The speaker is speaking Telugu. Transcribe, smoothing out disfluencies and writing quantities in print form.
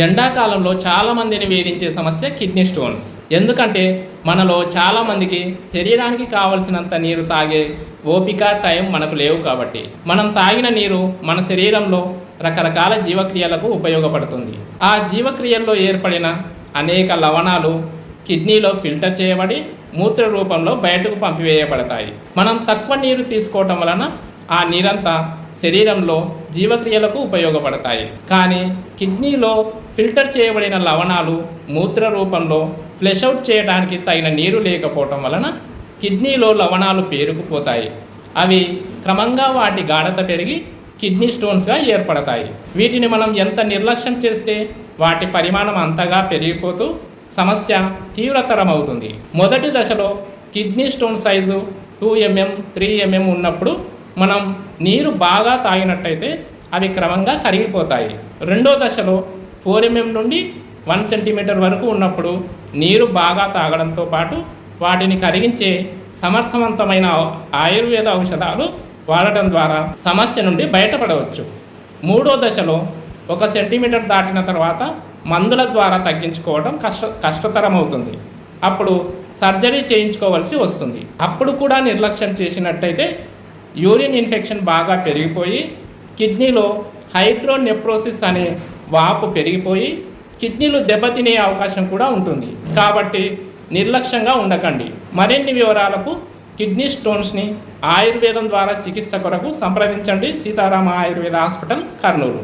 ఎండాకాలంలో చాలామందిని వేధించే సమస్య కిడ్నీ స్టోన్స్. ఎందుకంటే మనలో చాలామందికి శరీరానికి కావలసినంత నీరు తాగే ఓపిక, టైం మనకు లేవు కాబట్టి మనం తాగిన నీరు మన శరీరంలో రకరకాల జీవక్రియలకు ఉపయోగపడుతుంది. ఆ జీవక్రియల్లో ఏర్పడిన అనేక లవణాలు కిడ్నీలో ఫిల్టర్ చేయబడి మూత్ర రూపంలో బయటకు పంపివేయబడతాయి. మనం తక్కువ నీరు తీసుకోవటం వలన ఆ నీరంతా శరీరంలో జీవక్రియలకు ఉపయోగపడతాయి. కానీ కిడ్నీలో ఫిల్టర్ చేయబడిన లవణాలు మూత్ర రూపంలో ఫ్లెష్ అవుట్ చేయడానికి తగిన నీరు లేకపోవటం వలన కిడ్నీలో లవణాలు పేరుకుపోతాయి. అవి క్రమంగా వాటి గాఢత పెరిగి కిడ్నీ స్టోన్స్గా ఏర్పడతాయి. వీటిని మనం ఎంత నిర్లక్ష్యం చేస్తే వాటి పరిమాణం అంతగా పెరిగిపోతూ సమస్య తీవ్రతరం అవుతుంది. మొదటి దశలో kidney stone size 2 mm 3 mm ఉన్నప్పుడు మనం నీరు బాగా తాగినట్టయితే అవి క్రమంగా కరిగిపోతాయి. రెండో దశలో 4 mm నుండి 1 cm వరకు ఉన్నప్పుడు నీరు బాగా తాగడంతో పాటు వాటిని కరిగించే సమర్థవంతమైన ఆయుర్వేద ఔషధాలు వాడటం ద్వారా సమస్య నుండి బయటపడవచ్చు. మూడో దశలో 1 సెంటీమీటర్ దాటిన తర్వాత మందుల ద్వారా తగ్గించుకోవడం కష్టతరం అవుతుంది. అప్పుడు సర్జరీ చేయించుకోవాల్సి వస్తుంది. అప్పుడు కూడా నిర్లక్ష్యం చేసినట్టయితే యూరిన్ ఇన్ఫెక్షన్ బాగా పెరిగిపోయి కిడ్నీలో హైడ్రోనెఫ్రోసిస్ అనే వాపు పెరిగిపోయి కిడ్నీలు దెబ్బతినే అవకాశం కూడా ఉంటుంది. కాబట్టి నిర్లక్ష్యంగా ఉండకండి. మరిన్ని వివరాలకు కిడ్నీ స్టోన్స్ని ఆయుర్వేదం ద్వారా చికిత్స కొరకు సంప్రదించండి. సీతారామ ఆయుర్వేద హాస్పిటల్, కర్నూలు.